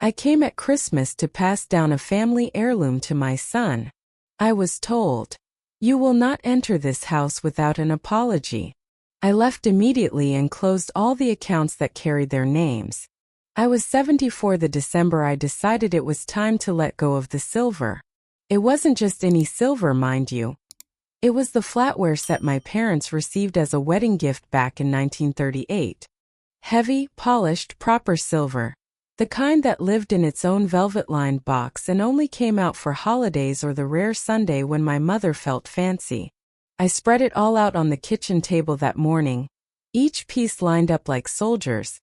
I came at Christmas to pass down a family heirloom to my son. I was told, "You will not enter this house without an apology." I left immediately and closed all the accounts that carried their names. I was 74 the December I decided it was time to let go of the silver. It wasn't just any silver, mind you. It was the flatware set my parents received as a wedding gift back in 1938. Heavy, polished, proper silver. The kind that lived in its own velvet-lined box and only came out for holidays or the rare Sunday when my mother felt fancy. I spread it all out on the kitchen table that morning, each piece lined up like soldiers.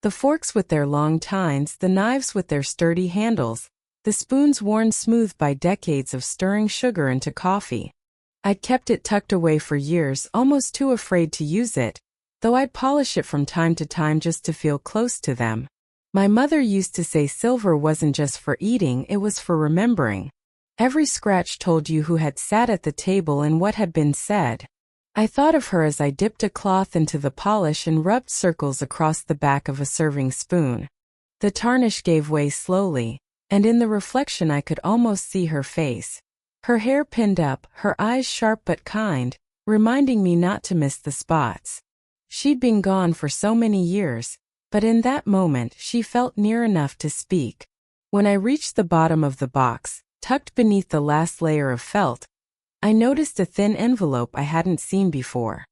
The forks with their long tines, the knives with their sturdy handles, the spoons worn smooth by decades of stirring sugar into coffee. I'd kept it tucked away for years, almost too afraid to use it, though I'd polish it from time to time just to feel close to them. My mother used to say silver wasn't just for eating, it was for remembering. Every scratch told you who had sat at the table and what had been said. I thought of her as I dipped a cloth into the polish and rubbed circles across the back of a serving spoon. The tarnish gave way slowly, and in the reflection I could almost see her face. Her hair pinned up, her eyes sharp but kind, reminding me not to miss the spots. She'd been gone for so many years, but in that moment she felt near enough to speak. When I reached the bottom of the box, tucked beneath the last layer of felt, I noticed a thin envelope I hadn't seen before.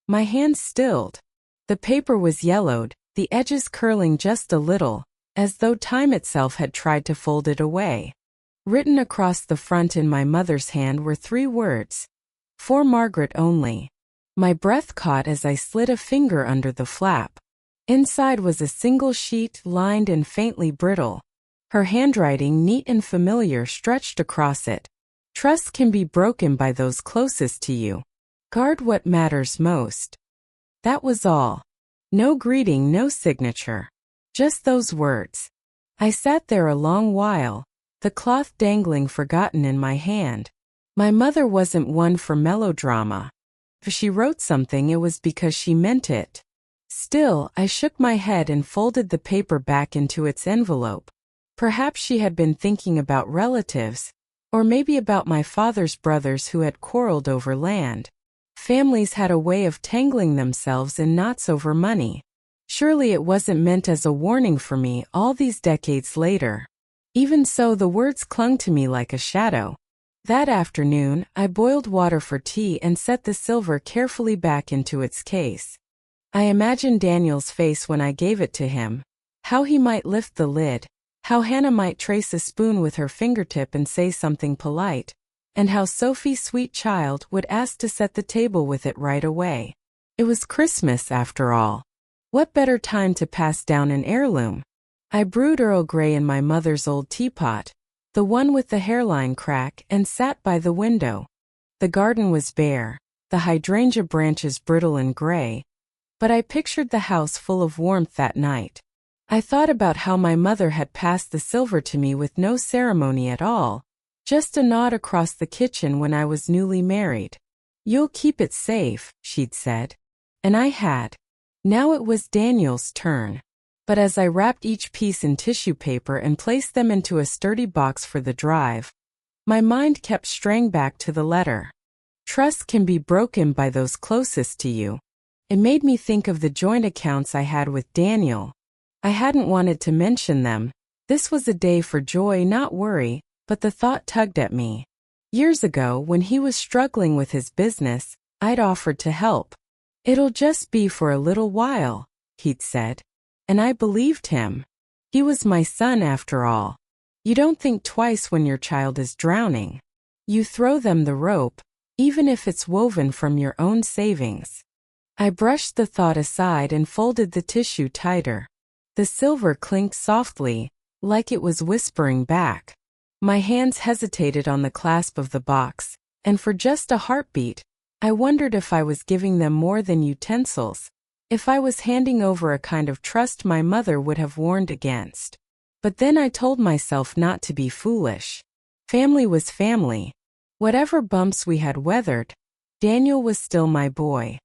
My hand stilled. The paper was yellowed, the edges curling just a little, as though time itself had tried to fold it away. Written across the front in my mother's hand were 3 words. "For Margaret only." My breath caught as I slid a finger under the flap. Inside was a single sheet, lined and faintly brittle. Her handwriting, neat and familiar, stretched across it. "Trust can be broken by those closest to you. Guard what matters most." That was all. No greeting, no signature. Just those words. I sat there a long while, the cloth dangling forgotten in my hand. My mother wasn't one for melodrama. If she wrote something, it was because she meant it. Still, I shook my head and folded the paper back into its envelope. Perhaps she had been thinking about relatives, or maybe about my father's brothers who had quarreled over land. Families had a way of tangling themselves in knots over money. Surely it wasn't meant as a warning for me all these decades later. Even so, the words clung to me like a shadow. That afternoon, I boiled water for tea and set the silver carefully back into its case. I imagined Daniel's face when I gave it to him, how he might lift the lid, how Hannah might trace a spoon with her fingertip and say something polite, and how Sophie, sweet child, would ask to set the table with it right away. It was Christmas, after all. What better time to pass down an heirloom? I brewed Earl Grey in my mother's old teapot, the one with the hairline crack, and sat by the window. The garden was bare, the hydrangea branches brittle and gray, but I pictured the house full of warmth that night. I thought about how my mother had passed the silver to me with no ceremony at all, just a nod across the kitchen when I was newly married. "You'll keep it safe," she'd said. And I had. Now it was Daniel's turn. But as I wrapped each piece in tissue paper and placed them into a sturdy box for the drive, my mind kept straying back to the letter. Trust can be broken by those closest to you. It made me think of the joint accounts I had with Daniel. I hadn't wanted to mention them. This was a day for joy, not worry, but the thought tugged at me. Years ago, when he was struggling with his business, I'd offered to help. "It'll just be for a little while," he'd said. And I believed him. He was my son after all. You don't think twice when your child is drowning. You throw them the rope, even if it's woven from your own savings. I brushed the thought aside and folded the tissue tighter. The silver clinked softly, like it was whispering back. My hands hesitated on the clasp of the box, and for just a heartbeat, I wondered if I was giving them more than utensils, if I was handing over a kind of trust my mother would have warned against. But then I told myself not to be foolish. Family was family. Whatever bumps we had weathered, Daniel was still my boy.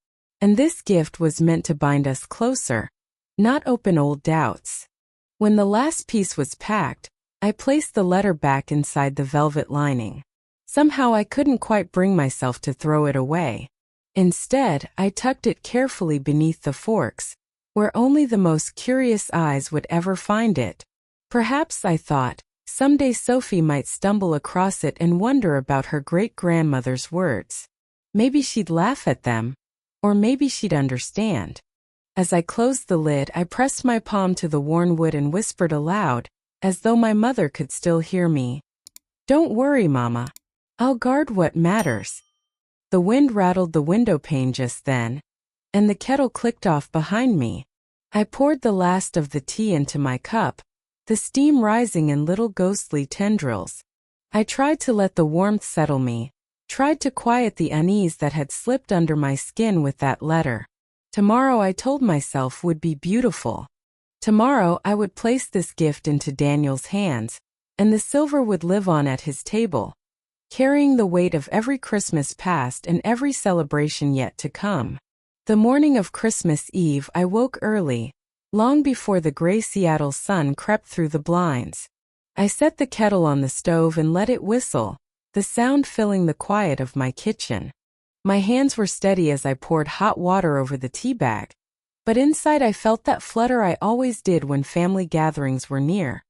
And this gift was meant to bind us closer, not open old doubts. When the last piece was packed, I placed the letter back inside the velvet lining. Somehow I couldn't quite bring myself to throw it away. Instead, I tucked it carefully beneath the forks, where only the most curious eyes would ever find it. Perhaps, I thought, someday Sophie might stumble across it and wonder about her great-grandmother's words. Maybe she'd laugh at them, or maybe she'd understand. As I closed the lid, I pressed my palm to the worn wood and whispered aloud, as though my mother could still hear me. "Don't worry, Mama. I'll guard what matters." The wind rattled the window pane just then, and the kettle clicked off behind me. I poured the last of the tea into my cup, the steam rising in little ghostly tendrils. I tried to let the warmth settle me, tried to quiet the unease that had slipped under my skin with that letter. Tomorrow, I told myself, would be beautiful. Tomorrow I would place this gift into Daniel's hands, and the silver would live on at his table, carrying the weight of every Christmas past and every celebration yet to come. The morning of Christmas Eve I woke early, long before the gray Seattle sun crept through the blinds. I set the kettle on the stove and let it whistle, the sound filling the quiet of my kitchen. My hands were steady as I poured hot water over the tea bag, but inside I felt that flutter I always did when family gatherings were near.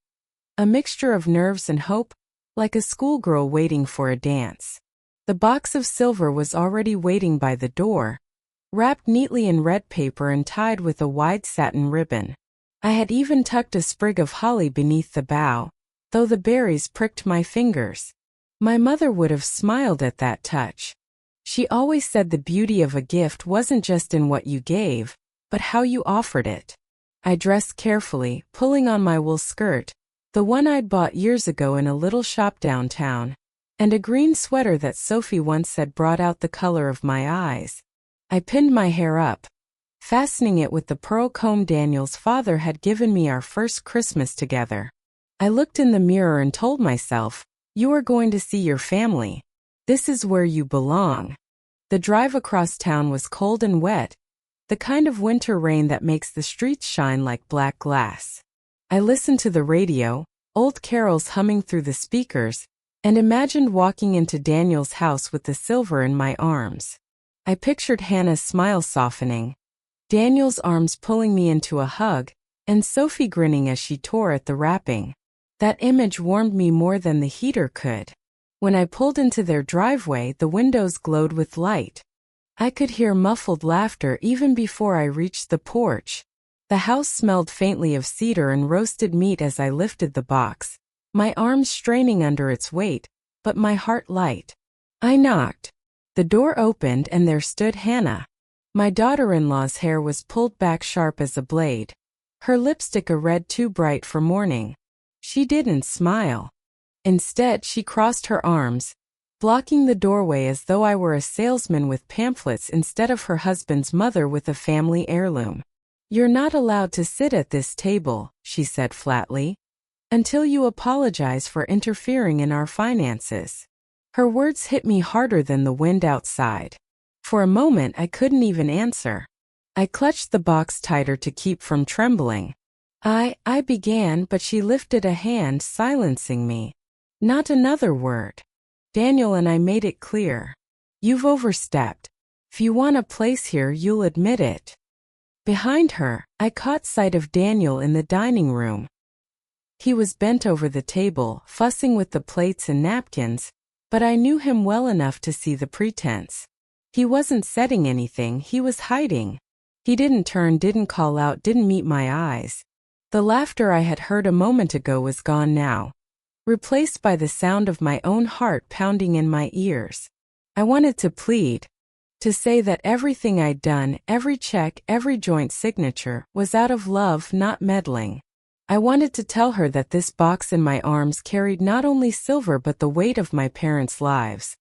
A mixture of nerves and hope, like a schoolgirl waiting for a dance. The box of silver was already waiting by the door, wrapped neatly in red paper and tied with a wide satin ribbon. I had even tucked a sprig of holly beneath the bough, though the berries pricked my fingers. My mother would have smiled at that touch. She always said the beauty of a gift wasn't just in what you gave, but how you offered it. I dressed carefully, pulling on my wool skirt, the one I'd bought years ago in a little shop downtown, and a green sweater that Sophie once said brought out the color of my eyes. I pinned my hair up, fastening it with the pearl comb Daniel's father had given me our first Christmas together. I looked in the mirror and told myself, "You are going to see your family. This is where you belong." The drive across town was cold and wet, the kind of winter rain that makes the streets shine like black glass. I listened to the radio, old carols humming through the speakers, and imagined walking into Daniel's house with the silver in my arms. I pictured Hannah's smile softening, Daniel's arms pulling me into a hug, and Sophie grinning as she tore at the wrapping. That image warmed me more than the heater could. When I pulled into their driveway, the windows glowed with light. I could hear muffled laughter even before I reached the porch. The house smelled faintly of cedar and roasted meat as I lifted the box, my arms straining under its weight, but my heart light. I knocked. The door opened and there stood Hannah. My daughter-in-law's hair was pulled back sharp as a blade, her lipstick a red too bright for morning. She didn't smile. Instead, she crossed her arms, blocking the doorway as though I were a salesman with pamphlets instead of her husband's mother with a family heirloom. "You're not allowed to sit at this table," she said flatly, "until you apologize for interfering in our finances." Her words hit me harder than the wind outside. For a moment I couldn't even answer. I clutched the box tighter to keep from trembling. I began, but she lifted a hand, silencing me. "Not another word. Daniel and I made it clear. You've overstepped. If you want a place here, you'll admit it." Behind her, I caught sight of Daniel in the dining room. He was bent over the table, fussing with the plates and napkins, but I knew him well enough to see the pretense. He wasn't setting anything, he was hiding. He didn't turn, didn't call out, didn't meet my eyes. The laughter I had heard a moment ago was gone now, replaced by the sound of my own heart pounding in my ears. I wanted to plead, to say that everything I'd done, every check, every joint signature, was out of love, not meddling. I wanted to tell her that this box in my arms carried not only silver but the weight of my parents' lives,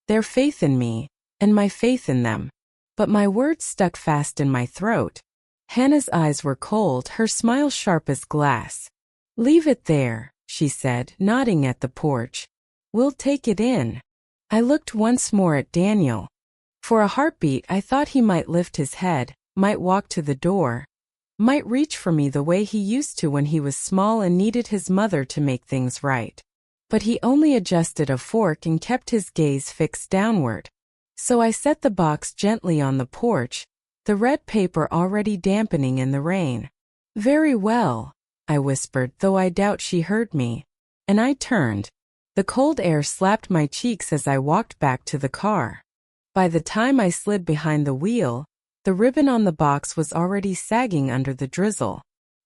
their faith in me, and my faith in them. But my words stuck fast in my throat. Hannah's eyes were cold, her smile sharp as glass. "Leave it there," she said, nodding at the porch. "We'll take it in." I looked once more at Daniel. For a heartbeat I thought he might lift his head, might walk to the door. might reach for me the way he used to when he was small and needed his mother to make things right. But he only adjusted a fork and kept his gaze fixed downward. So I set the box gently on the porch, the red paper already dampening in the rain. "Very well," I whispered, though I doubt she heard me. And I turned. The cold air slapped my cheeks as I walked back to the car. By the time I slid behind the wheel, the ribbon on the box was already sagging under the drizzle.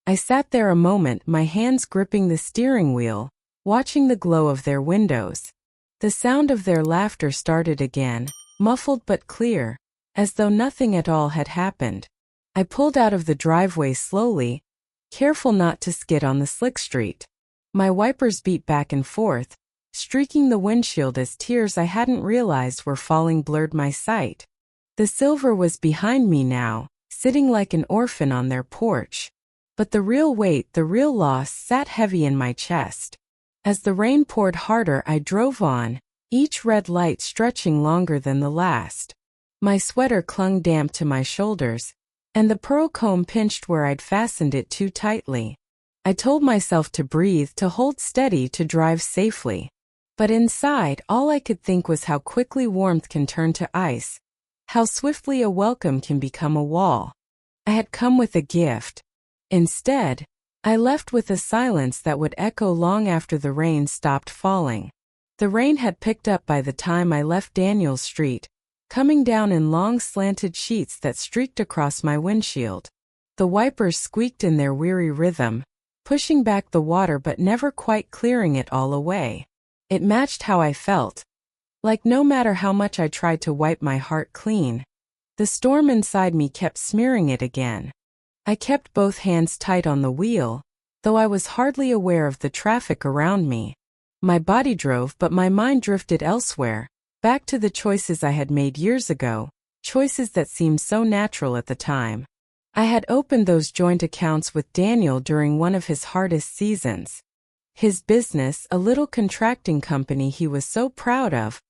I sat there a moment, my hands gripping the steering wheel, watching the glow of their windows. The sound of their laughter started again, muffled but clear, as though nothing at all had happened. I pulled out of the driveway slowly, careful not to skid on the slick street. My wipers beat back and forth, streaking the windshield as tears I hadn't realized were falling blurred my sight. The silver was behind me now, sitting like an orphan on their porch. But the real weight, the real loss, sat heavy in my chest. As the rain poured harder, I drove on, each red light stretching longer than the last. My sweater clung damp to my shoulders, and the pearl comb pinched where I'd fastened it too tightly. I told myself to breathe, to hold steady, to drive safely. But inside, all I could think was how quickly warmth can turn to ice, how swiftly a welcome can become a wall. I had come with a gift. Instead, I left with a silence that would echo long after the rain stopped falling. The rain had picked up by the time I left Daniel Street, coming down in long slanted sheets that streaked across my windshield. The wipers squeaked in their weary rhythm, pushing back the water but never quite clearing it all away. It matched how I felt. Like no matter how much I tried to wipe my heart clean, the storm inside me kept smearing it again. I kept both hands tight on the wheel, though I was hardly aware of the traffic around me. My body drove, but my mind drifted elsewhere, back to the choices I had made years ago, choices that seemed so natural at the time. I had opened those joint accounts with Daniel during one of his hardest seasons. His business, a little contracting company he was so proud of,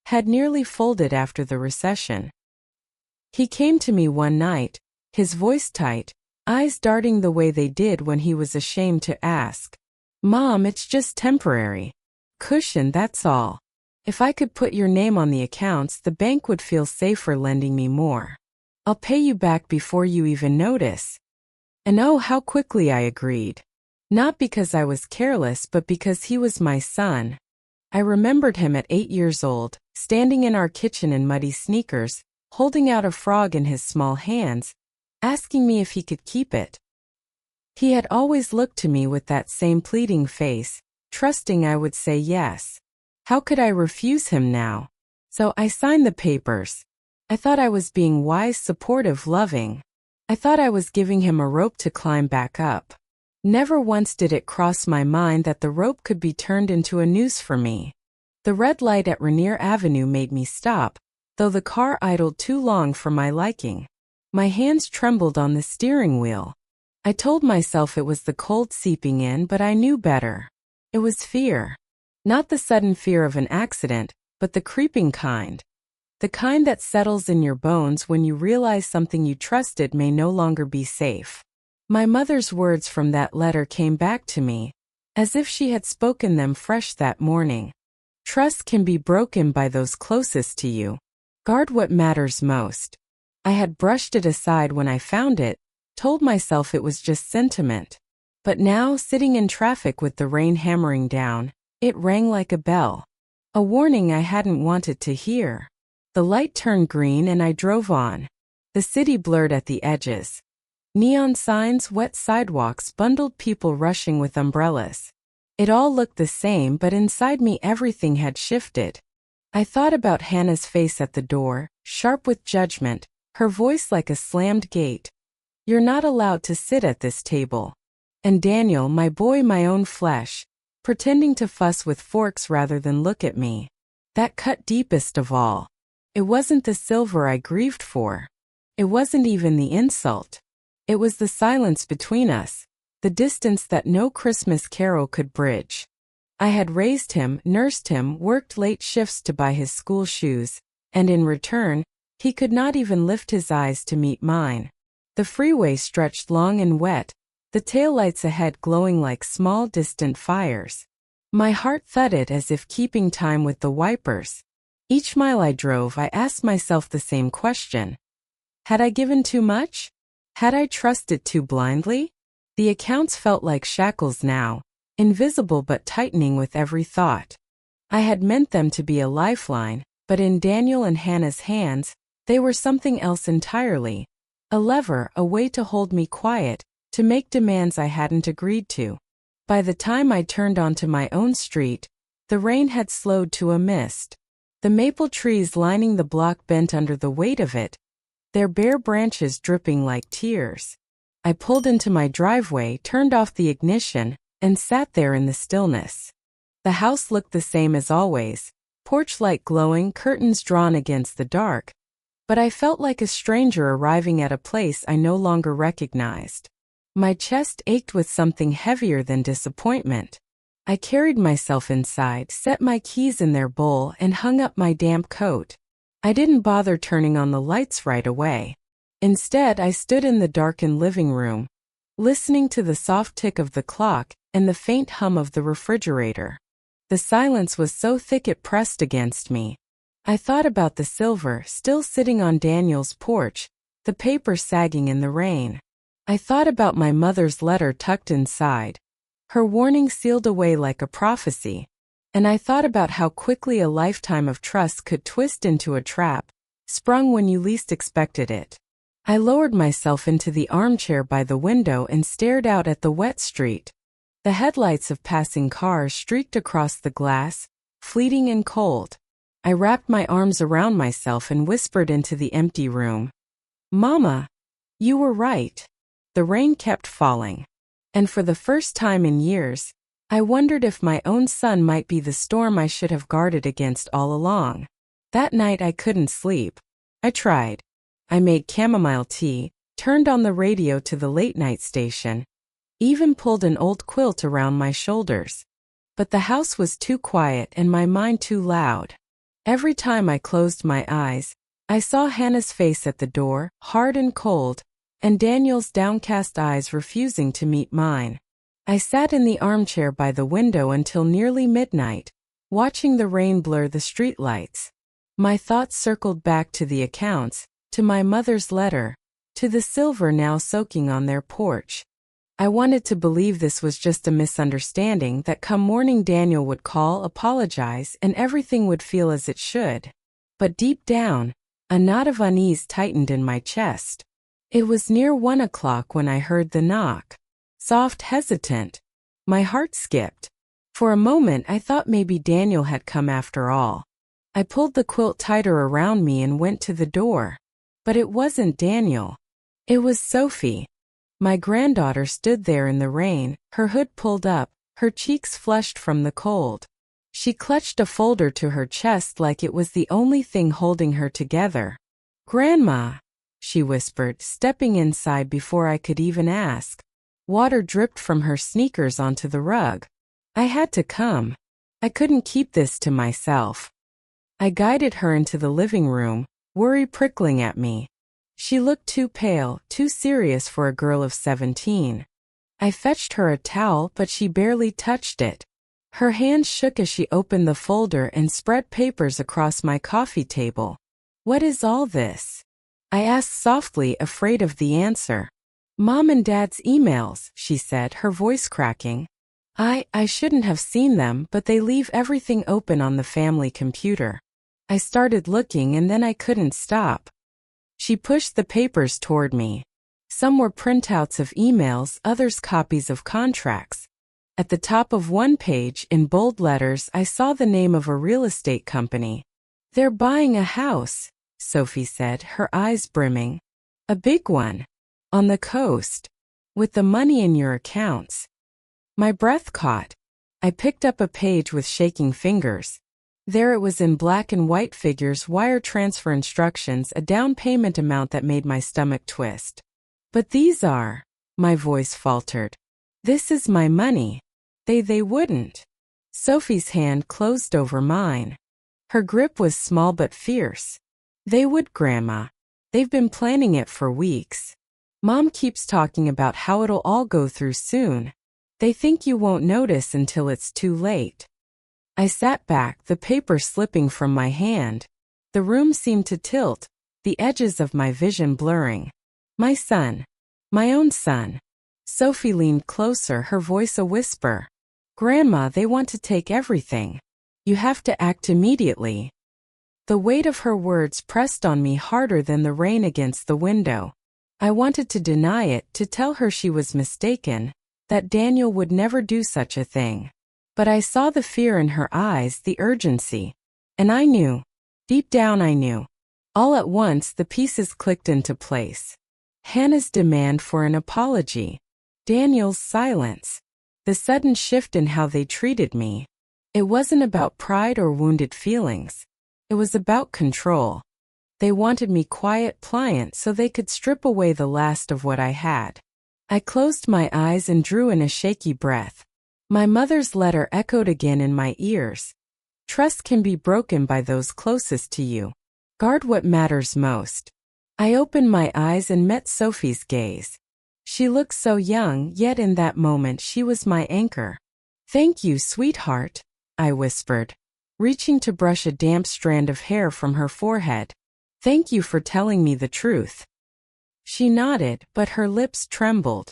had nearly folded after the recession. He came to me one night, his voice tight, eyes darting the way they did when he was ashamed to ask. "Mom, it's just temporary. Cushion, that's all. If I could put your name on the accounts, the bank would feel safer lending me more. I'll pay you back before you even notice." And oh, how quickly I agreed. Not because I was careless, but because he was my son. I remembered him at 8 years old, standing in our kitchen in muddy sneakers, holding out a frog in his small hands, asking me if he could keep it. He had always looked to me with that same pleading face, trusting I would say yes. How could I refuse him now? So I signed the papers. I thought I was being wise, supportive, loving. I thought I was giving him a rope to climb back up. Never once did it cross my mind that the rope could be turned into a noose for me. The red light at Rainier Avenue made me stop, though the car idled too long for my liking. My hands trembled on the steering wheel. I told myself it was the cold seeping in, but I knew better. It was fear. Not the sudden fear of an accident, but the creeping kind. The kind that settles in your bones when you realize something you trusted may no longer be safe. My mother's words from that letter came back to me, as if she had spoken them fresh that morning. Trust can be broken by those closest to you. Guard what matters most. I had brushed it aside when I found it, told myself it was just sentiment. But now, sitting in traffic with the rain hammering down, it rang like a bell. A warning I hadn't wanted to hear. The light turned green and I drove on. The city blurred at the edges. Neon signs, wet sidewalks, bundled people rushing with umbrellas. It all looked the same, but inside me everything had shifted. I thought about Hannah's face at the door, sharp with judgment, her voice like a slammed gate. "You're not allowed to sit at this table." And Daniel, my boy, my own flesh, pretending to fuss with forks rather than look at me. That cut deepest of all. It wasn't the silver I grieved for. It wasn't even the insult. It was the silence between us, the distance that no Christmas carol could bridge. I had raised him, nursed him, worked late shifts to buy his school shoes, and in return, he could not even lift his eyes to meet mine. The freeway stretched long and wet, the taillights ahead glowing like small distant fires. My heart thudded as if keeping time with the wipers. Each mile I drove, I asked myself the same question. Had I given too much? Had I trusted too blindly? The accounts felt like shackles now, invisible but tightening with every thought. I had meant them to be a lifeline, but in Daniel and Hannah's hands, they were something else entirely. A lever, a way to hold me quiet, to make demands I hadn't agreed to. By the time I turned onto my own street, the rain had slowed to a mist. The maple trees lining the block bent under the weight of it, their bare branches dripping like tears. I pulled into my driveway, turned off the ignition, and sat there in the stillness. The house looked the same as always, porch light glowing, curtains drawn against the dark, but I felt like a stranger arriving at a place I no longer recognized. My chest ached with something heavier than disappointment. I carried myself inside, set my keys in their bowl, and hung up my damp coat. I didn't bother turning on the lights right away. Instead, I stood in the darkened living room, listening to the soft tick of the clock and the faint hum of the refrigerator. The silence was so thick it pressed against me. I thought about the silver still sitting on Daniel's porch, the paper sagging in the rain. I thought about my mother's letter tucked inside, her warning sealed away like a prophecy. And I thought about how quickly a lifetime of trust could twist into a trap, sprung when you least expected it. I lowered myself into the armchair by the window and stared out at the wet street. The headlights of passing cars streaked across the glass, fleeting and cold. I wrapped my arms around myself and whispered into the empty room. Mama, you were right. The rain kept falling. And for the first time in years, I wondered if my own son might be the storm I should have guarded against all along. That night I couldn't sleep. I tried. I made chamomile tea, turned on the radio to the late-night station, even pulled an old quilt around my shoulders. But the house was too quiet and my mind too loud. Every time I closed my eyes, I saw Hannah's face at the door, hard and cold, and Daniel's downcast eyes refusing to meet mine. I sat in the armchair by the window until nearly midnight, watching the rain blur the streetlights. My thoughts circled back to the accounts, to my mother's letter, to the silver now soaking on their porch. I wanted to believe this was just a misunderstanding, that come morning Daniel would call, apologize, and everything would feel as it should. But deep down, a knot of unease tightened in my chest. It was near 1 o'clock when I heard the knock. Soft, hesitant. My heart skipped. For a moment I thought maybe Daniel had come after all. I pulled the quilt tighter around me and went to the door. But it wasn't Daniel. It was Sophie. My granddaughter stood there in the rain, her hood pulled up, her cheeks flushed from the cold. She clutched a folder to her chest like it was the only thing holding her together. "Grandma," she whispered, stepping inside before I could even ask. Water dripped from her sneakers onto the rug. I had to come. I couldn't keep this to myself. I guided her into the living room, worry prickling at me. She looked too pale, too serious for a girl of 17. I fetched her a towel, but she barely touched it. Her hands shook as she opened the folder and spread papers across my coffee table. "What is all this?" I asked softly, afraid of the answer. "Mom and Dad's emails," she said, her voice cracking. I shouldn't have seen them, but they leave everything open on the family computer. I started looking and then I couldn't stop. She pushed the papers toward me. Some were printouts of emails, others copies of contracts. At the top of one page, in bold letters, I saw the name of a real estate company. "They're buying a house," Sophie said, her eyes brimming. "A big one. On the coast. With the money in your accounts." My breath caught. I picked up a page with shaking fingers. There it was in black and white figures, wire transfer instructions, a down payment amount that made my stomach twist. "But these are," my voice faltered. "This is my money. They wouldn't." Sophie's hand closed over mine. Her grip was small but fierce. "They would, Grandma. They've been planning it for weeks." Mom keeps talking about how it'll all go through soon. They think you won't notice until it's too late. I sat back, the paper slipping from my hand. The room seemed to tilt, the edges of my vision blurring. My son. My own son. Sophie leaned closer, her voice a whisper. Grandma, they want to take everything. You have to act immediately. The weight of her words pressed on me harder than the rain against the window. I wanted to deny it, to tell her she was mistaken, that Daniel would never do such a thing. But I saw the fear in her eyes, the urgency. And I knew. Deep down I knew. All at once the pieces clicked into place. Hannah's demand for an apology. Daniel's silence. The sudden shift in how they treated me. It wasn't about pride or wounded feelings. It was about control. They wanted me quiet, pliant, so they could strip away the last of what I had. I closed my eyes and drew in a shaky breath. My mother's letter echoed again in my ears. Trust can be broken by those closest to you. Guard what matters most. I opened my eyes and met Sophie's gaze. She looked so young, yet in that moment she was my anchor. Thank you, sweetheart, I whispered, reaching to brush a damp strand of hair from her forehead. Thank you for telling me the truth. She nodded, but her lips trembled.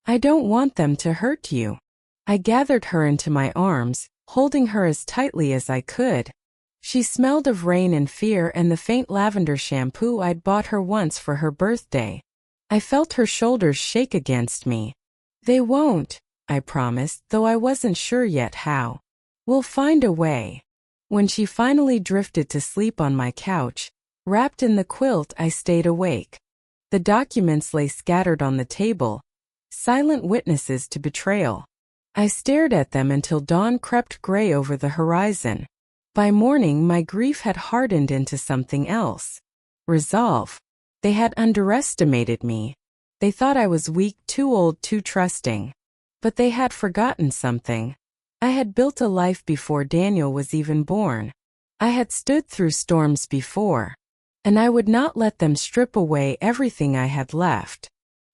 I don't want them to hurt you. I gathered her into my arms, holding her as tightly as I could. She smelled of rain and fear and the faint lavender shampoo I'd bought her once for her birthday. I felt her shoulders shake against me. They won't, I promised, though I wasn't sure yet how. We'll find a way. When she finally drifted to sleep on my couch, wrapped in the quilt, I stayed awake. The documents lay scattered on the table, silent witnesses to betrayal. I stared at them until dawn crept gray over the horizon. By morning, my grief had hardened into something else. Resolve. They had underestimated me. They thought I was weak, too old, too trusting. But they had forgotten something. I had built a life before Daniel was even born. I had stood through storms before. And I would not let them strip away everything I had left.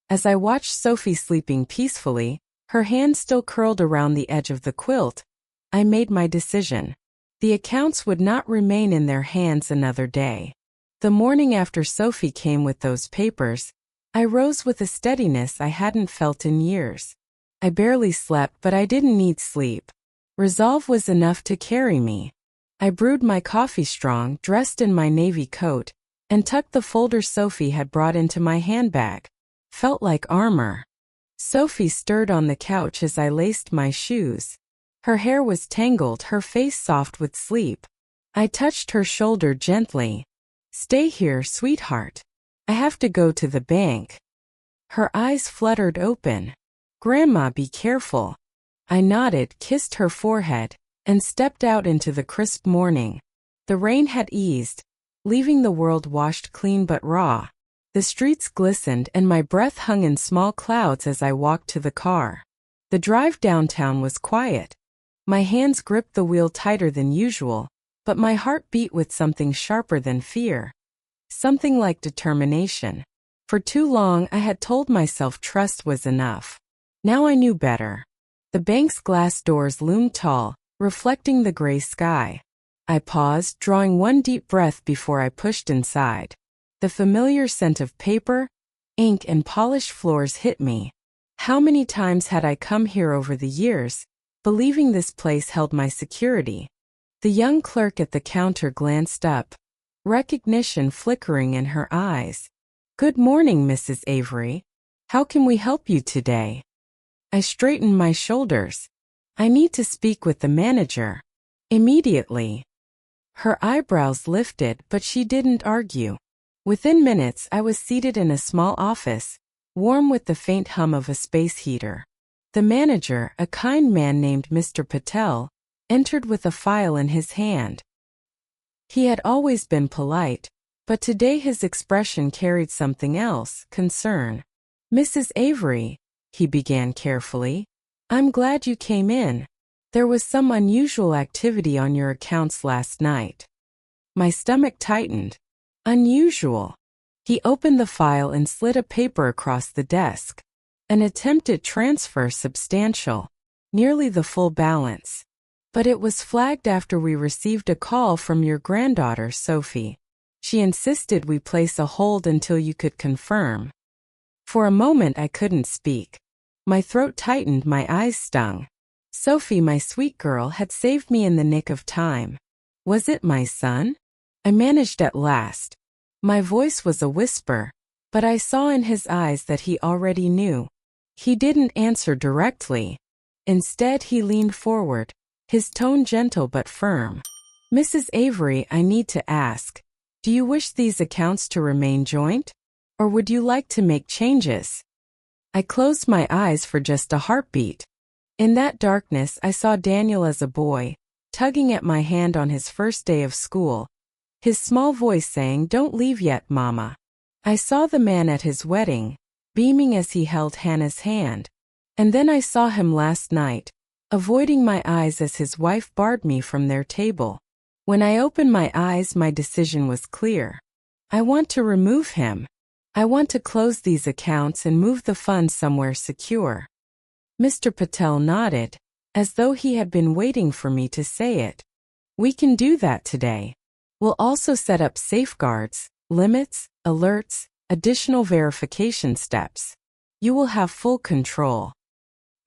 As I watched Sophie sleeping peacefully, her hand still curled around the edge of the quilt, I made my decision. The accounts would not remain in their hands another day. The morning after Sophie came with those papers, I rose with a steadiness I hadn't felt in years. I barely slept, but I didn't need sleep. Resolve was enough to carry me. I brewed my coffee strong, dressed in my navy coat, and tucked the folder Sophie had brought into my handbag. Felt like armor. Sophie stirred on the couch as I laced my shoes. Her hair was tangled, her face soft with sleep. I touched her shoulder gently. Stay here, sweetheart. I have to go to the bank. Her eyes fluttered open. Grandma, be careful. I nodded, kissed her forehead, and stepped out into the crisp morning. The rain had eased, leaving the world washed clean but raw. The streets glistened and my breath hung in small clouds as I walked to the car. The drive downtown was quiet. My hands gripped the wheel tighter than usual, but my heart beat with something sharper than fear. Something like determination. For too long I had told myself trust was enough. Now I knew better. The bank's glass doors loomed tall, reflecting the gray sky. I paused, drawing one deep breath before I pushed inside. The familiar scent of paper, ink, and polished floors hit me. How many times had I come here over the years, believing this place held my security? The young clerk at the counter glanced up, recognition flickering in her eyes. Good morning, Mrs. Avery. How can we help you today? I straightened my shoulders. I need to speak with the manager. Immediately. Her eyebrows lifted, but she didn't argue. Within minutes, I was seated in a small office, warm with the faint hum of a space heater. The manager, a kind man named Mr. Patel, entered with a file in his hand. He had always been polite, but today his expression carried something else, concern. Mrs. Avery, he began carefully, I'm glad you came in. There was some unusual activity on your accounts last night. My stomach tightened. Unusual. He opened the file and slid a paper across the desk. An attempted transfer substantial, nearly the full balance. But it was flagged after we received a call from your granddaughter, Sophie. She insisted we place a hold until you could confirm. For a moment I couldn't speak. My throat tightened, my eyes stung. Sophie, my sweet girl, had saved me in the nick of time. Was it my son? I managed at last. My voice was a whisper, but I saw in his eyes that he already knew. He didn't answer directly. Instead, he leaned forward, his tone gentle but firm. Mrs. Avery, I need to ask, do you wish these accounts to remain joint? Or would you like to make changes? I closed my eyes for just a heartbeat. In that darkness, I saw Daniel as a boy, tugging at my hand on his first day of school. His small voice saying, "Don't leave yet, Mama." I saw the man at his wedding, beaming as he held Hannah's hand. And then I saw him last night, avoiding my eyes as his wife barred me from their table. When I opened my eyes, my decision was clear. I want to remove him. I want to close these accounts and move the funds somewhere secure. Mr. Patel nodded, as though he had been waiting for me to say it. We can do that today. We'll also set up safeguards, limits, alerts, additional verification steps. You will have full control.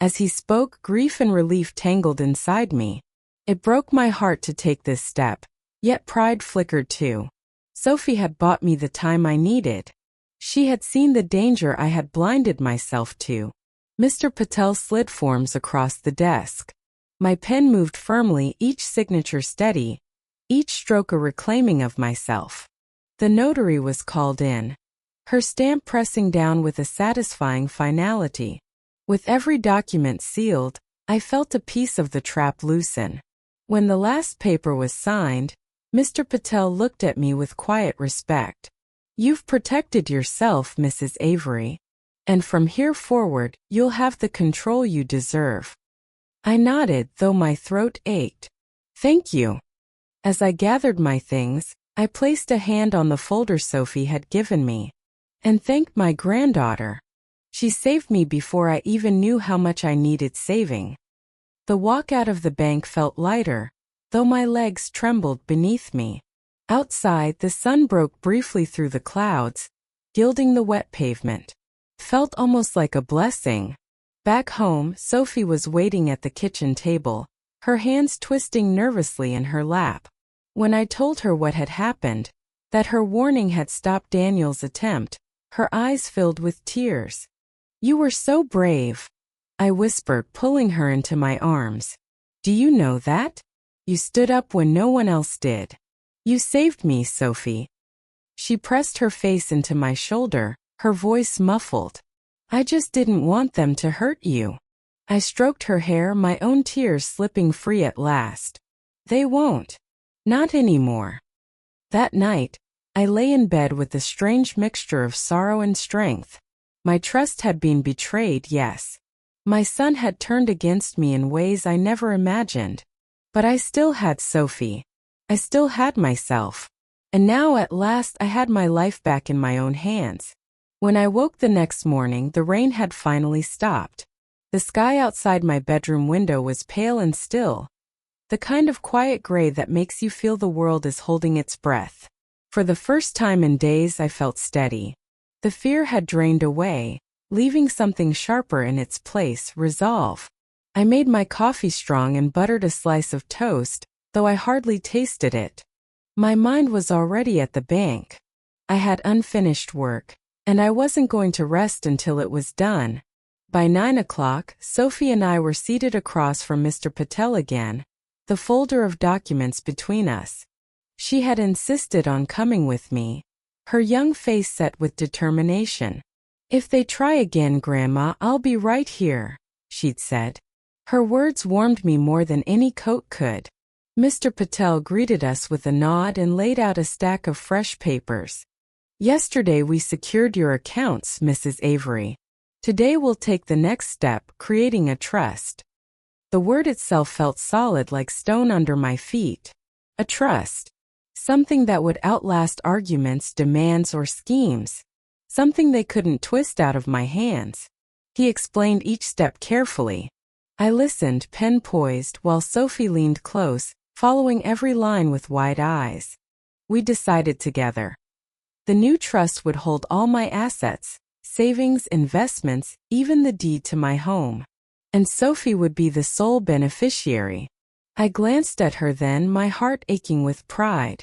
As he spoke, grief and relief tangled inside me. It broke my heart to take this step, yet pride flickered too. Sophie had bought me the time I needed. She had seen the danger I had blinded myself to. Mr. Patel slid forms across the desk. My pen moved firmly, each signature steady, each stroke a reclaiming of myself. The notary was called in, her stamp pressing down with a satisfying finality. With every document sealed, I felt a piece of the trap loosen. When the last paper was signed, Mr. Patel looked at me with quiet respect. You've protected yourself, Mrs. Avery. And from here forward, you'll have the control you deserve. I nodded, though my throat ached. Thank you. As I gathered my things, I placed a hand on the folder Sophie had given me, and thanked my granddaughter. She saved me before I even knew how much I needed saving. The walk out of the bank felt lighter, though my legs trembled beneath me. Outside, the sun broke briefly through the clouds, gilding the wet pavement. Felt almost like a blessing. Back home, Sophie was waiting at the kitchen table, her hands twisting nervously in her lap. When I told her what had happened, that her warning had stopped Daniel's attempt, her eyes filled with tears. You were so brave, I whispered, pulling her into my arms. Do you know that? You stood up when no one else did. You saved me, Sophie. She pressed her face into my shoulder, her voice muffled. I just didn't want them to hurt you. I stroked her hair, my own tears slipping free at last. They won't. Not anymore. That night, I lay in bed with a strange mixture of sorrow and strength. My trust had been betrayed, yes. My son had turned against me in ways I never imagined. But I still had Sophie. I still had myself. And now at last I had my life back in my own hands. When I woke the next morning, the rain had finally stopped. The sky outside my bedroom window was pale and still, the kind of quiet gray that makes you feel the world is holding its breath. For the first time in days, I felt steady. The fear had drained away, leaving something sharper in its place, resolve. I made my coffee strong and buttered a slice of toast, though I hardly tasted it. My mind was already at the bank. I had unfinished work, and I wasn't going to rest until it was done. By 9 o'clock, Sophie and I were seated across from Mr. Patel again, the folder of documents between us. She had insisted on coming with me, her young face set with determination. If they try again, Grandma, I'll be right here, she'd said. Her words warmed me more than any coat could. Mr. Patel greeted us with a nod and laid out a stack of fresh papers. Yesterday we secured your accounts, Mrs. Avery. Today we'll take the next step, creating a trust. The word itself felt solid like stone under my feet. A trust. Something that would outlast arguments, demands, or schemes. Something they couldn't twist out of my hands. He explained each step carefully. I listened, pen poised, while Sophie leaned close, following every line with wide eyes. We decided together. The new trust would hold all my assets, savings, investments, even the deed to my home. And Sophie would be the sole beneficiary. I glanced at her then, my heart aching with pride.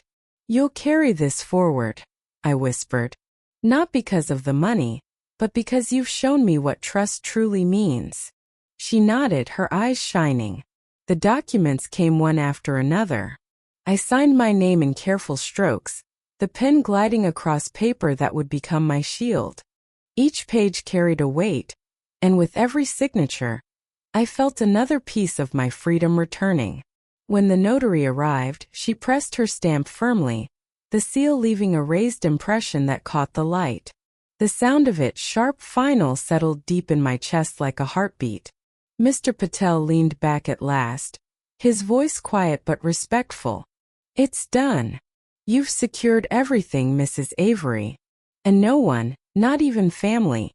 "You'll carry this forward," I whispered. "Not because of the money, but because you've shown me what trust truly means." She nodded, her eyes shining. The documents came one after another. I signed my name in careful strokes, the pen gliding across paper that would become my shield. Each page carried a weight, and with every signature, I felt another piece of my freedom returning. When the notary arrived, she pressed her stamp firmly, the seal leaving a raised impression that caught the light. The sound of its sharp final settled deep in my chest like a heartbeat. Mr. Patel leaned back at last, his voice quiet but respectful. "It's done. You've secured everything, Mrs. Avery. And no one, not even family,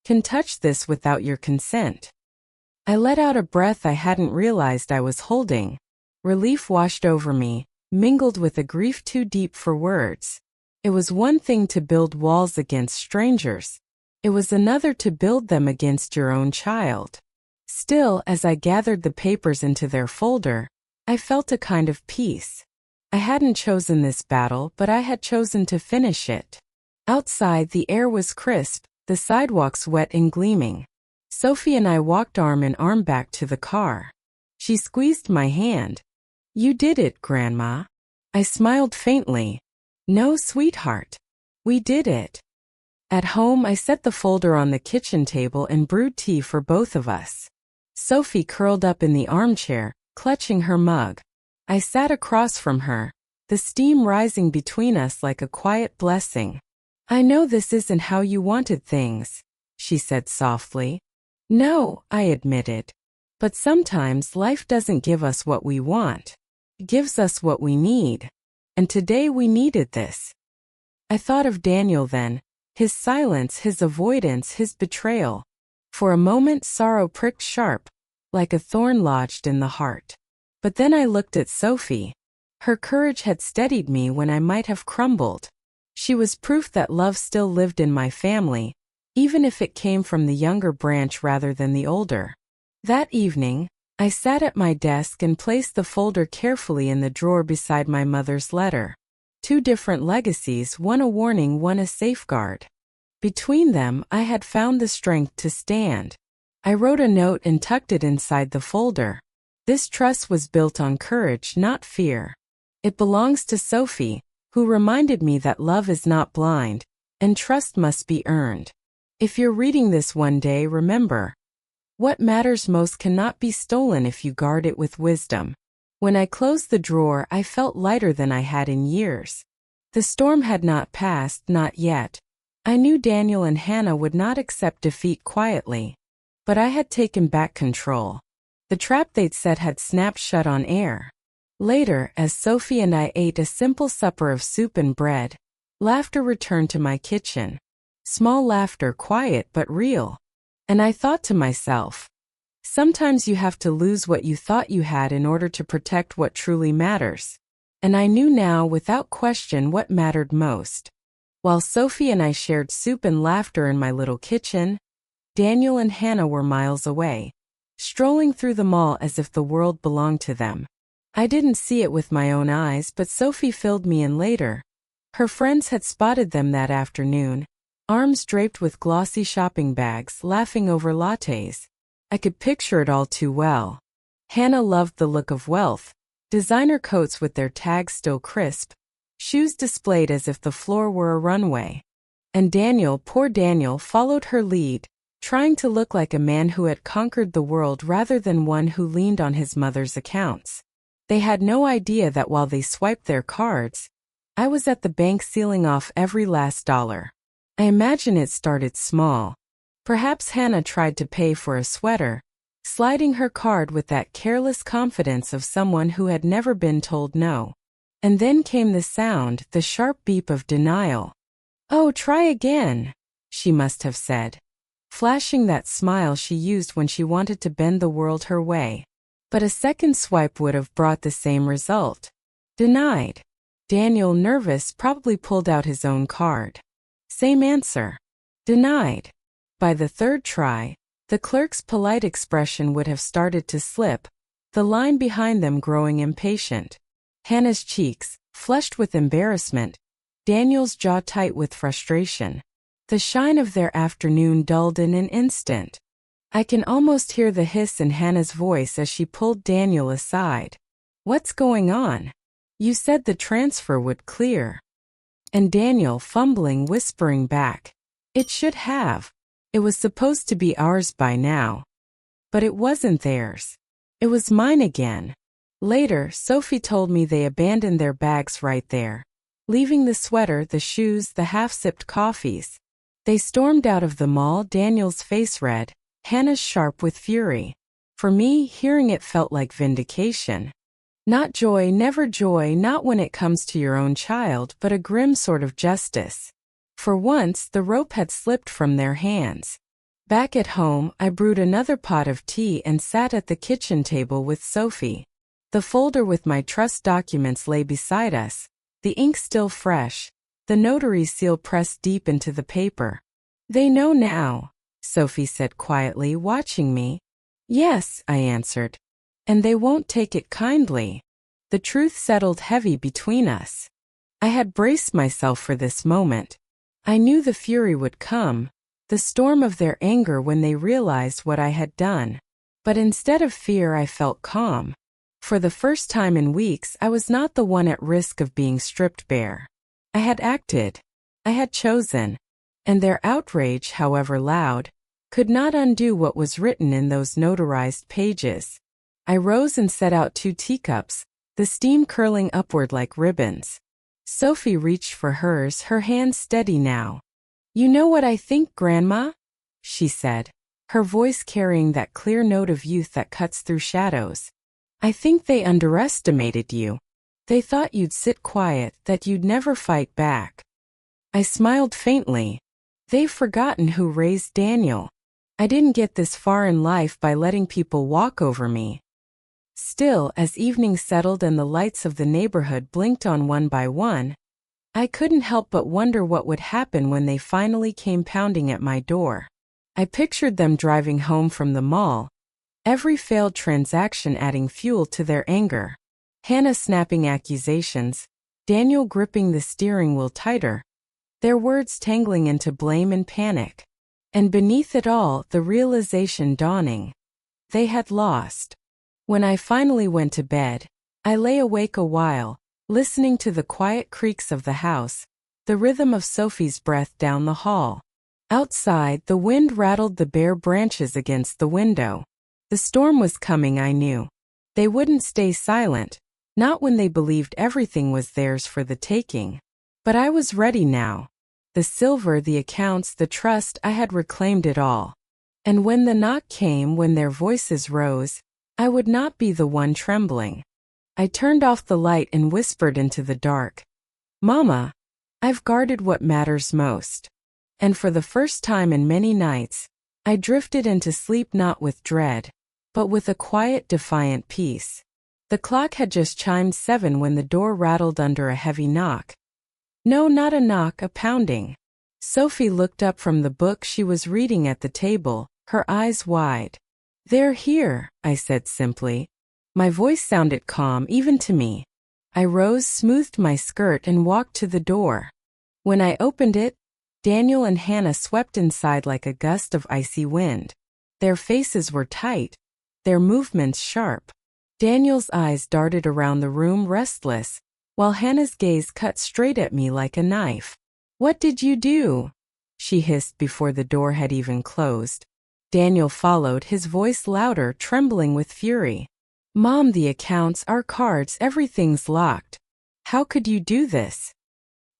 can touch this without your consent." I let out a breath I hadn't realized I was holding. Relief washed over me, mingled with a grief too deep for words. It was one thing to build walls against strangers. It was another to build them against your own child. Still, as I gathered the papers into their folder, I felt a kind of peace. I hadn't chosen this battle, but I had chosen to finish it. Outside, the air was crisp, the sidewalks wet and gleaming. Sophie and I walked arm in arm back to the car. She squeezed my hand. "You did it, Grandma." I smiled faintly. "No, sweetheart. We did it." At home, I set the folder on the kitchen table and brewed tea for both of us. Sophie curled up in the armchair, clutching her mug. I sat across from her, the steam rising between us like a quiet blessing. "I know this isn't how you wanted things," she said softly. "No," I admitted. "But sometimes life doesn't give us what we want. It gives us what we need. And today we needed this." I thought of Daniel then, his silence, his avoidance, his betrayal. For a moment sorrow pricked sharp, like a thorn lodged in the heart. But then I looked at Sophie. Her courage had steadied me when I might have crumbled. She was proof that love still lived in my family, even if it came from the younger branch rather than the older. That evening, I sat at my desk and placed the folder carefully in the drawer beside my mother's letter. Two different legacies, one a warning, one a safeguard. Between them, I had found the strength to stand. I wrote a note and tucked it inside the folder. This trust was built on courage, not fear. It belongs to Sophie, who reminded me that love is not blind, and trust must be earned. If you're reading this one day, remember, what matters most cannot be stolen if you guard it with wisdom. When I closed the drawer, I felt lighter than I had in years. The storm had not passed, not yet. I knew Daniel and Hannah would not accept defeat quietly. But I had taken back control. The trap they'd set had snapped shut on air. Later, as Sophie and I ate a simple supper of soup and bread, laughter returned to my kitchen. Small laughter, quiet but real. And I thought to myself, sometimes you have to lose what you thought you had in order to protect what truly matters. And I knew now, without question, what mattered most. While Sophie and I shared soup and laughter in my little kitchen, Daniel and Hannah were miles away, strolling through the mall as if the world belonged to them. I didn't see it with my own eyes, but Sophie filled me in later. Her friends had spotted them that afternoon, arms draped with glossy shopping bags, laughing over lattes. I could picture it all too well. Hannah loved the look of wealth, designer coats with their tags still crisp, shoes displayed as if the floor were a runway. And Daniel, poor Daniel, followed her lead, trying to look like a man who had conquered the world rather than one who leaned on his mother's accounts. They had no idea that while they swiped their cards, I was at the bank sealing off every last dollar. I imagine it started small. Perhaps Hannah tried to pay for a sweater, sliding her card with that careless confidence of someone who had never been told no. And then came the sound, the sharp beep of denial. "Oh, try again," she must have said, flashing that smile she used when she wanted to bend the world her way. But a second swipe would have brought the same result. Denied. Daniel, nervous, probably pulled out his own card. Same answer. Denied. By the third try, the clerk's polite expression would have started to slip, the line behind them growing impatient. Hannah's cheeks, flushed with embarrassment, Daniel's jaw tight with frustration. The shine of their afternoon dulled in an instant. I can almost hear the hiss in Hannah's voice as she pulled Daniel aside. "What's going on? You said the transfer would clear." And Daniel, fumbling, whispering back, "It should have. It was supposed to be ours by now." But it wasn't theirs. It was mine again. Later, Sophie told me they abandoned their bags right there, leaving the sweater, the shoes, the half-sipped coffees. They stormed out of the mall, Daniel's face red, Hannah's sharp with fury. For me, hearing it felt like vindication. Not joy, never joy, not when it comes to your own child, but a grim sort of justice. For once, the rope had slipped from their hands. Back at home, I brewed another pot of tea and sat at the kitchen table with Sophie. The folder with my trust documents lay beside us, the ink still fresh, the notary seal pressed deep into the paper. "They know now," Sophie said quietly, watching me. "Yes," I answered. "And they won't take it kindly." The truth settled heavy between us. I had braced myself for this moment. I knew the fury would come, the storm of their anger when they realized what I had done. But instead of fear, I felt calm. For the first time in weeks, I was not the one at risk of being stripped bare. I had acted. I had chosen. And their outrage, however loud, could not undo what was written in those notarized pages. I rose and set out 2 teacups, the steam curling upward like ribbons. Sophie reached for hers, her hand steady now. "You know what I think, Grandma?" she said, her voice carrying that clear note of youth that cuts through shadows. "I think they underestimated you. They thought you'd sit quiet, that you'd never fight back." I smiled faintly. They've forgotten who raised Daniel. I didn't get this far in life by letting people walk over me. Still, as evening settled and the lights of the neighborhood blinked on one by one, I couldn't help but wonder what would happen when they finally came pounding at my door. I pictured them driving home from the mall, every failed transaction adding fuel to their anger. Hannah snapping accusations, Daniel gripping the steering wheel tighter, their words tangling into blame and panic. And beneath it all, the realization dawning. They had lost. When I finally went to bed, I lay awake a while, listening to the quiet creaks of the house, the rhythm of Sophie's breath down the hall. Outside, the wind rattled the bare branches against the window. The storm was coming, I knew. They wouldn't stay silent, not when they believed everything was theirs for the taking. But I was ready now. The silver, the accounts, the trust, I had reclaimed it all. And when the knock came, when their voices rose, I would not be the one trembling. I turned off the light and whispered into the dark. "Mama, I've guarded what matters most." And for the first time in many nights, I drifted into sleep not with dread, but with a quiet, defiant peace. The clock had just chimed 7 when the door rattled under a heavy knock. No, not a knock, a pounding. Sophie looked up from the book she was reading at the table, her eyes wide. "They're here," I said simply. My voice sounded calm even to me. I rose, smoothed my skirt, and walked to the door. When I opened it, Daniel and Hannah swept inside like a gust of icy wind. Their faces were tight, their movements sharp. Daniel's eyes darted around the room restless, while Hannah's gaze cut straight at me like a knife. "What did you do?" she hissed before the door had even closed. Daniel followed, his voice louder, trembling with fury. "Mom, the accounts, our cards, everything's locked. How could you do this?"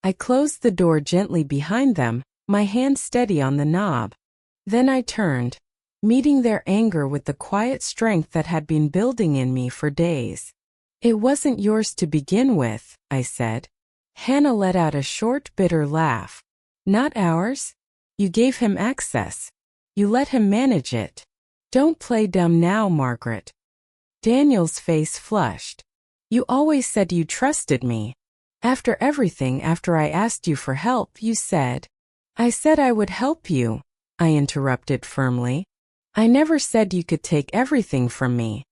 I closed the door gently behind them, my hand steady on the knob. Then I turned, meeting their anger with the quiet strength that had been building in me for days. It wasn't yours to begin with, I said. Hannah let out a short, bitter laugh. Not ours? You gave him access. You let him manage it. Don't play dumb now, Margaret. Daniel's face flushed. You always said you trusted me. After everything, after I asked you for help, you said. I said I would help you, I interrupted firmly. I never said you could take everything from me.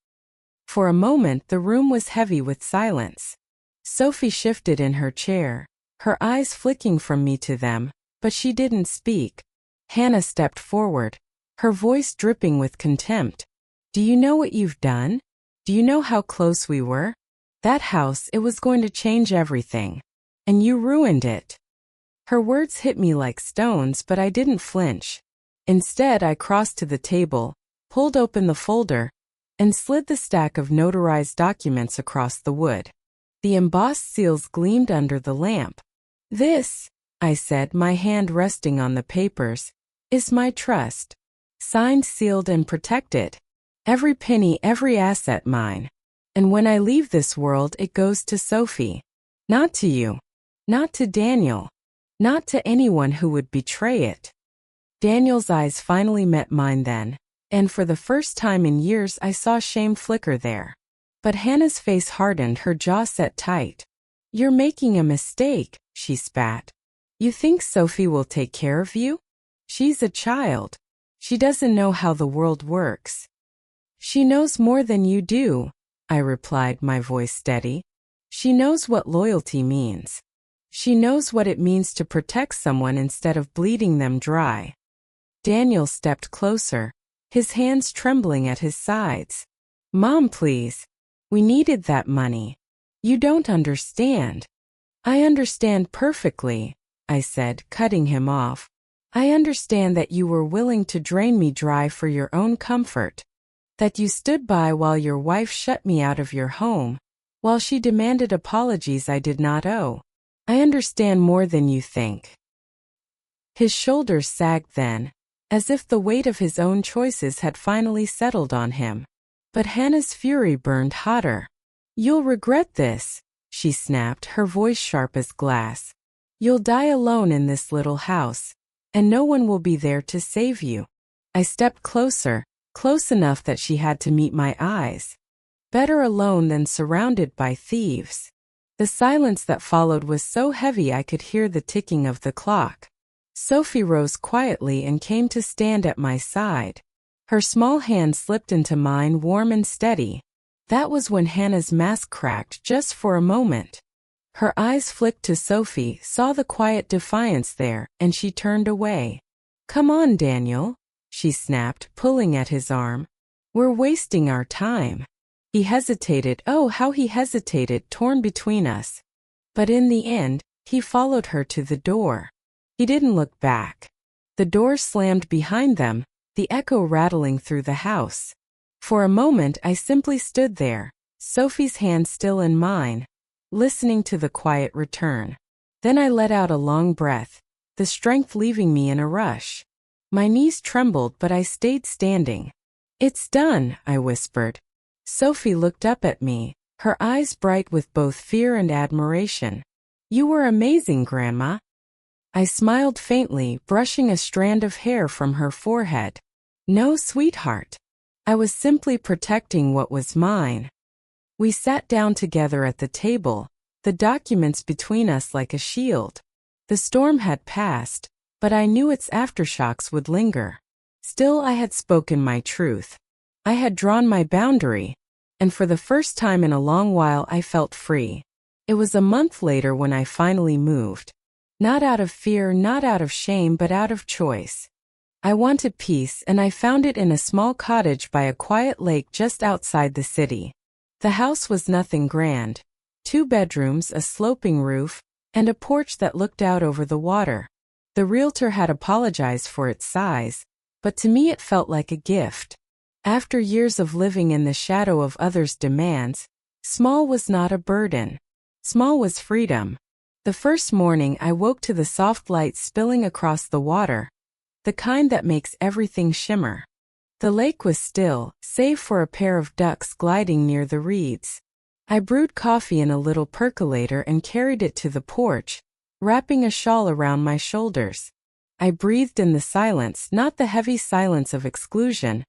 For a moment the room was heavy with silence. Sophie shifted in her chair, her eyes flicking from me to them, but she didn't speak. Hannah stepped forward, her voice dripping with contempt. Do you know what you've done? Do you know how close we were? That house, it was going to change everything. And you ruined it. Her words hit me like stones, but I didn't flinch. Instead, I crossed to the table, pulled open the folder, and slid the stack of notarized documents across the wood. The embossed seals gleamed under the lamp. This, I said, my hand resting on the papers, is my trust. Signed, sealed, and protected. Every penny, every asset mine. And when I leave this world, it goes to Sophie. Not to you. Not to Daniel. Not to anyone who would betray it. Daniel's eyes finally met mine then, and for the first time in years I saw shame flicker there. But Hannah's face hardened, her jaw set tight. You're making a mistake, she spat. You think Sophie will take care of you? She's a child. She doesn't know how the world works. She knows more than you do, I replied, my voice steady. She knows what loyalty means. She knows what it means to protect someone instead of bleeding them dry. Daniel stepped closer, his hands trembling at his sides. Mom, please. We needed that money. You don't understand. I understand perfectly, I said, cutting him off. I understand that you were willing to drain me dry for your own comfort. That you stood by while your wife shut me out of your home, while she demanded apologies I did not owe. I understand more than you think. His shoulders sagged then, as if the weight of his own choices had finally settled on him. But Hannah's fury burned hotter. You'll regret this, she snapped, her voice sharp as glass. You'll die alone in this little house, and no one will be there to save you. I stepped closer, close enough that she had to meet my eyes. Better alone than surrounded by thieves. The silence that followed was so heavy I could hear the ticking of the clock. Sophie rose quietly and came to stand at my side. Her small hand slipped into mine, warm and steady. That was when Hannah's mask cracked just for a moment. Her eyes flicked to Sophie, saw the quiet defiance there, and she turned away. Come on, Daniel, she snapped, pulling at his arm. We're wasting our time. He hesitated, oh how he hesitated, torn between us. But in the end, he followed her to the door. He didn't look back. The door slammed behind them, the echo rattling through the house. For a moment I simply stood there, Sophie's hand still in mine, listening to the quiet return. Then I let out a long breath, the strength leaving me in a rush. My knees trembled, but I stayed standing. It's done, I whispered. Sophie looked up at me, her eyes bright with both fear and admiration. You were amazing, Grandma. I smiled faintly, brushing a strand of hair from her forehead. No, sweetheart. I was simply protecting what was mine. We sat down together at the table, the documents between us like a shield. The storm had passed, but I knew its aftershocks would linger. Still, I had spoken my truth. I had drawn my boundary, and for the first time in a long while I felt free. It was a month later when I finally moved. Not out of fear, not out of shame, but out of choice. I wanted peace, and I found it in a small cottage by a quiet lake just outside the city. The house was nothing grand. 2 bedrooms, a sloping roof, and a porch that looked out over the water. The realtor had apologized for its size, but to me it felt like a gift. After years of living in the shadow of others' demands, small was not a burden. Small was freedom. The first morning I woke to the soft light spilling across the water, the kind that makes everything shimmer. The lake was still, save for a pair of ducks gliding near the reeds. I brewed coffee in a little percolator and carried it to the porch, wrapping a shawl around my shoulders. I breathed in the silence, not the heavy silence of exclusion,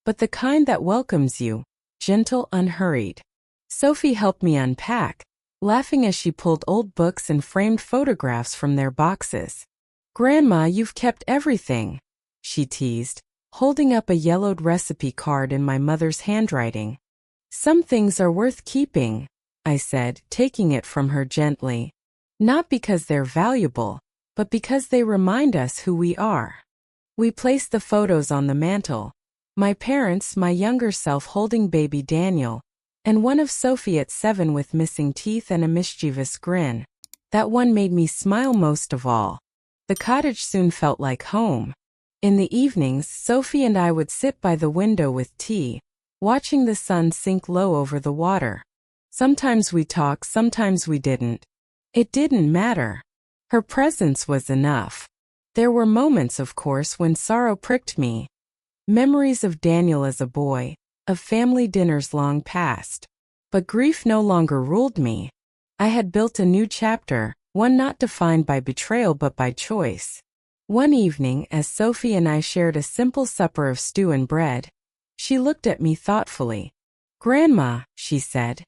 but the kind that welcomes you, gentle, unhurried. Sophie helped me unpack, laughing as she pulled old books and framed photographs from their boxes. "Grandma, you've kept everything," she teased, holding up a yellowed recipe card in my mother's handwriting. "Some things are worth keeping," I said, taking it from her gently. "Not because they're valuable, but because they remind us who we are." We placed the photos on the mantel. My parents, my younger self holding baby Daniel, and one of Sophie at 7 with missing teeth and a mischievous grin. That one made me smile most of all. The cottage soon felt like home. In the evenings, Sophie and I would sit by the window with tea, watching the sun sink low over the water. Sometimes we talked, sometimes we didn't. It didn't matter. Her presence was enough. There were moments, of course, when sorrow pricked me. Memories of Daniel as a boy, of family dinners long past. But grief no longer ruled me. I had built a new chapter, one not defined by betrayal but by choice. One evening, as Sophie and I shared a simple supper of stew and bread, she looked at me thoughtfully. "Grandma," she said,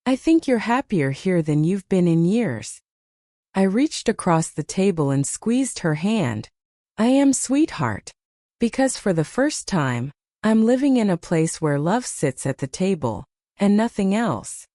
"I think you're happier here than you've been in years." I reached across the table and squeezed her hand. "I am, sweetheart. Because for the first time, I'm living in a place where love sits at the table, and nothing else."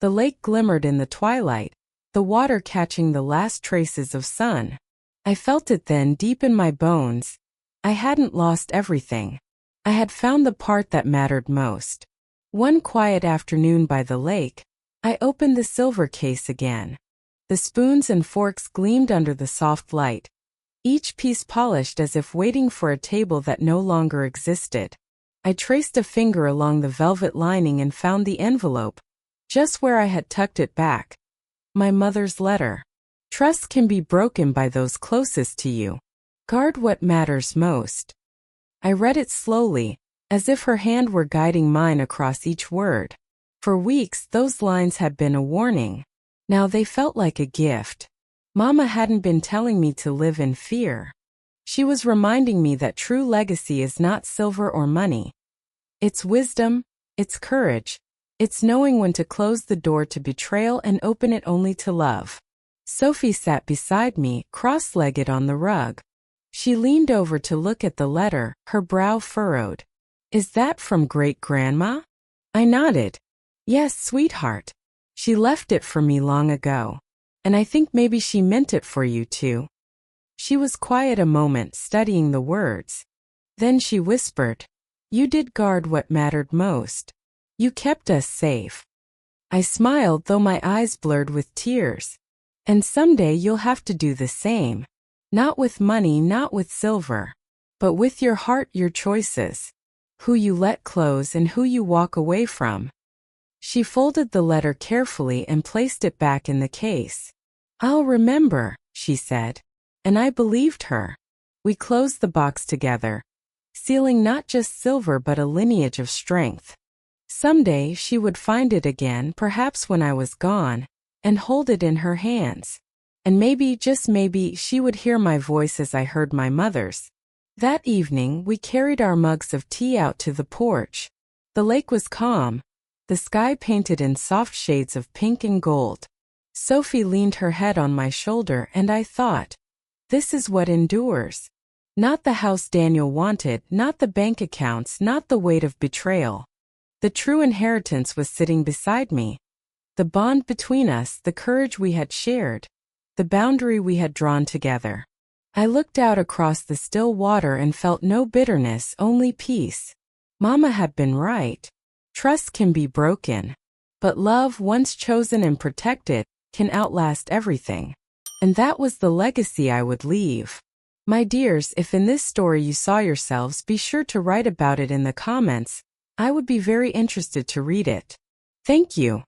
The lake glimmered in the twilight, the water catching the last traces of sun. I felt it then deep in my bones. I hadn't lost everything. I had found the part that mattered most. One quiet afternoon by the lake, I opened the silver case again. The spoons and forks gleamed under the soft light, each piece polished as if waiting for a table that no longer existed. I traced a finger along the velvet lining and found the envelope, just where I had tucked it back. My mother's letter. "Trust can be broken by those closest to you. Guard what matters most." I read it slowly, as if her hand were guiding mine across each word. For weeks, those lines had been a warning. Now they felt like a gift. Mama hadn't been telling me to live in fear. She was reminding me that true legacy is not silver or money. It's wisdom, it's courage, it's knowing when to close the door to betrayal and open it only to love. Sophie sat beside me, cross-legged on the rug. She leaned over to look at the letter, her brow furrowed. "Is that from great-grandma?" I nodded. "Yes, sweetheart. She left it for me long ago. And I think maybe she meant it for you too." She was quiet a moment, studying the words. Then she whispered, "You did guard what mattered most. You kept us safe." I smiled, though my eyes blurred with tears. "And someday you'll have to do the same. Not with money, not with silver, but with your heart, your choices. Who you let close and who you walk away from." She folded the letter carefully and placed it back in the case. "I'll remember," she said. And I believed her. We closed the box together, sealing not just silver but a lineage of strength. Someday she would find it again, perhaps when I was gone, and hold it in her hands. And maybe, just maybe, she would hear my voice as I heard my mother's. That evening, we carried our mugs of tea out to the porch. The lake was calm, the sky painted in soft shades of pink and gold. Sophie leaned her head on my shoulder and I thought, this is what endures. Not the house Daniel wanted, not the bank accounts, not the weight of betrayal. The true inheritance was sitting beside me. The bond between us, the courage we had shared, the boundary we had drawn together. I looked out across the still water and felt no bitterness, only peace. Mama had been right. Trust can be broken, but love, once chosen and protected, can outlast everything. And that was the legacy I would leave. My dears, if in this story you saw yourselves, be sure to write about it in the comments. I would be very interested to read it. Thank you.